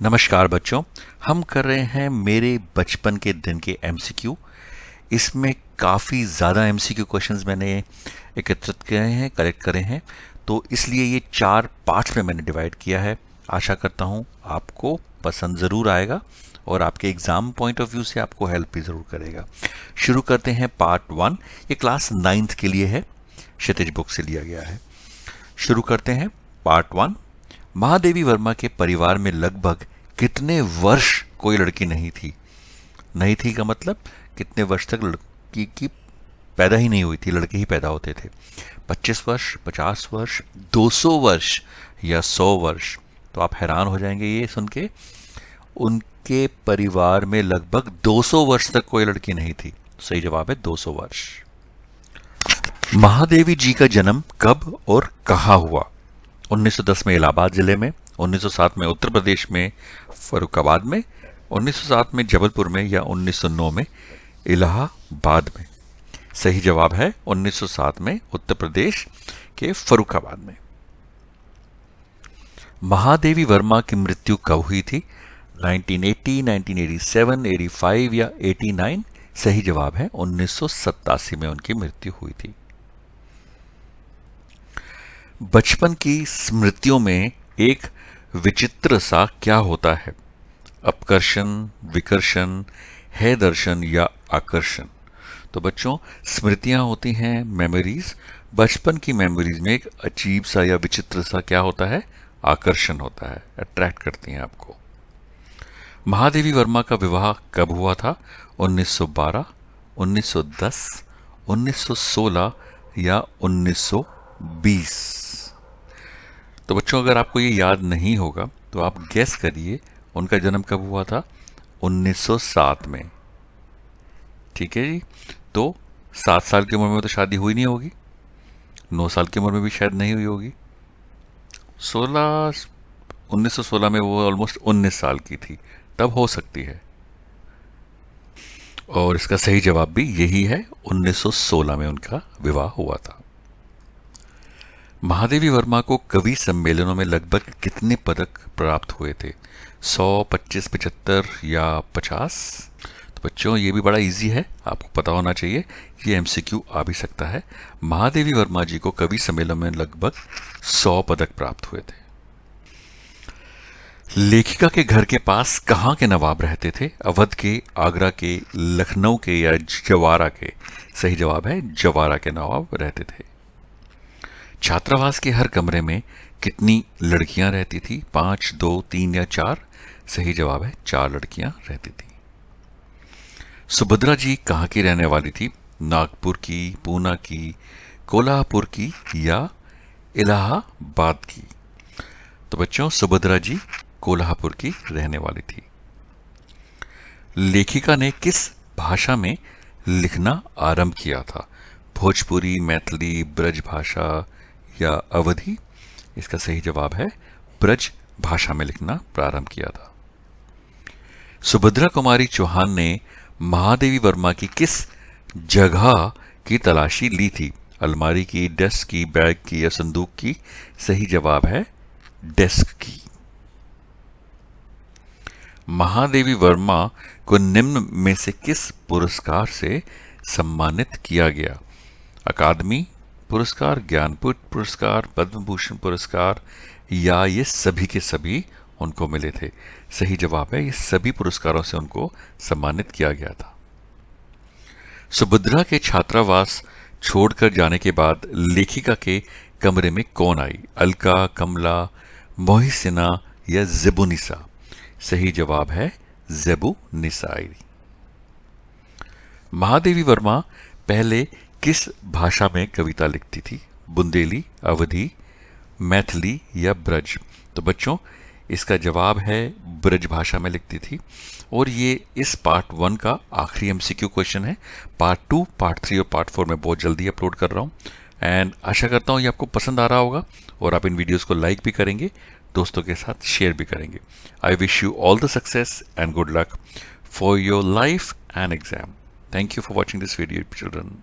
नमस्कार बच्चों, हम कर रहे हैं मेरे बचपन के दिन के एमसीक्यू। इसमें काफ़ी ज़्यादा एमसीक्यू क्वेश्चंस मैंने एकत्रित किए हैं, कलेक्ट करे हैं, तो इसलिए ये 4 पार्ट्स में मैंने डिवाइड किया है। आशा करता हूँ आपको पसंद ज़रूर आएगा और आपके एग्ज़ाम पॉइंट ऑफ व्यू से आपको हेल्प भी ज़रूर करेगा। शुरू करते हैं पार्ट 1। ये क्लास 9th के लिए है, क्षितिज बुक से लिया गया है। शुरू करते हैं पार्ट 1। महादेवी वर्मा के परिवार में लगभग कितने वर्ष कोई लड़की नहीं थी? नहीं थी का मतलब कितने वर्ष तक लड़की की पैदा ही नहीं हुई थी, लड़के ही पैदा होते थे। 25 वर्ष, 50 वर्ष, 200 वर्ष या 100 वर्ष? तो आप हैरान हो जाएंगे ये सुन के। उनके परिवार में लगभग 200 वर्ष तक कोई लड़की नहीं थी। सही जवाब है 200 वर्ष। महादेवी जी का जन्म कब और कहाँ हुआ? 1910 में इलाहाबाद जिले में, 1907 में उत्तर प्रदेश में फर्रुखाबाद में, 1907 में जबलपुर में या 1909 में इलाहाबाद में? सही जवाब है 1907 में उत्तर प्रदेश के फर्रुखाबाद में। महादेवी वर्मा की मृत्यु कब हुई थी? 1980, 1987, 85 या 89? सही जवाब है 1987 में उनकी मृत्यु हुई थी। बचपन की स्मृतियों में एक विचित्र सा क्या होता है? अपकर्षण, विकर्षण, है दर्शन या आकर्षण? तो बच्चों, स्मृतियां होती हैं मेमोरीज। बचपन की मेमोरीज में एक अजीब सा या विचित्र सा क्या होता है? आकर्षण होता है, अट्रैक्ट करती हैं आपको। महादेवी वर्मा का विवाह कब हुआ था? 1912, 1910, 1916 या 1920? तो बच्चों, अगर आपको ये याद नहीं होगा तो आप गेस करिए उनका जन्म कब हुआ था? 1907 में। ठीक है जी। तो 7 साल की उम्र में तो शादी हुई नहीं होगी, 9 साल की उम्र में भी शायद नहीं हुई होगी। 1916 में वो ऑलमोस्ट 19 साल की थी, तब हो सकती है। और इसका सही जवाब भी यही है, 1916 में उनका विवाह हुआ था। महादेवी वर्मा को कवि सम्मेलनों में लगभग कितने पदक प्राप्त हुए थे? 100, 25, 75 या 50? तो बच्चों, ये भी बड़ा इजी है, आपको पता होना चाहिए। ये एमसीक्यू आ भी सकता है। महादेवी वर्मा जी को कवि सम्मेलन में लगभग 100 पदक प्राप्त हुए थे। लेखिका के घर के पास कहाँ के नवाब रहते थे? अवध के, आगरा के, लखनऊ के या जवारा के? सही जवाब है जवारा के नवाब रहते थे। छात्रावास के हर कमरे में कितनी लड़कियां रहती थी? 5, 2, 3 या 4? सही जवाब है 4 लड़कियां रहती थी। सुभद्रा जी कहाँ की रहने वाली थी? नागपुर की, पूना की, कोल्हापुर की या इलाहाबाद की? तो बच्चों, सुभद्रा जी कोल्हापुर की रहने वाली थी। लेखिका ने किस भाषा में लिखना आरंभ किया था? भोजपुरी, मैथिली, ब्रज भाषा या अवधी? इसका सही जवाब है ब्रज भाषा में लिखना प्रारंभ किया था। सुभद्रा कुमारी चौहान ने महादेवी वर्मा की किस जगह की तलाशी ली थी? अलमारी की, डेस्क की, बैग की या संदूक की? सही जवाब है डेस्क की। महादेवी वर्मा को निम्न में से किस पुरस्कार से सम्मानित किया गया? अकादमी पुरस्कार, ज्ञानपीठ पुरस्कार, पद्म भूषण पुरस्कार या ये सभी के सभी उनको मिले थे? सही जवाब है ये सभी पुरस्कारों से उनको सम्मानित किया गया था। सुभद्रा के छात्रावास छोड़कर जाने के बाद लेखिका के कमरे में कौन आई? अलका, कमला, मोहिसिना या जेबुनिसा? सही जवाब है जेबुनिसा आई। महादेवी वर्मा पहले किस भाषा में कविता लिखती थी? बुंदेली, अवधी, मैथिली या ब्रज? तो बच्चों, इसका जवाब है ब्रज भाषा में लिखती थी। और ये इस पार्ट 1 का आखिरी एमसीक्यू क्वेश्चन है। पार्ट 2, पार्ट 3 और पार्ट 4 में बहुत जल्दी अपलोड कर रहा हूँ। एंड आशा करता हूँ ये आपको पसंद आ रहा होगा और आप इन वीडियोस को लाइक भी करेंगे, दोस्तों के साथ शेयर भी करेंगे। I wish you all the success and good luck for your life and exam. Thank you for watching this video children.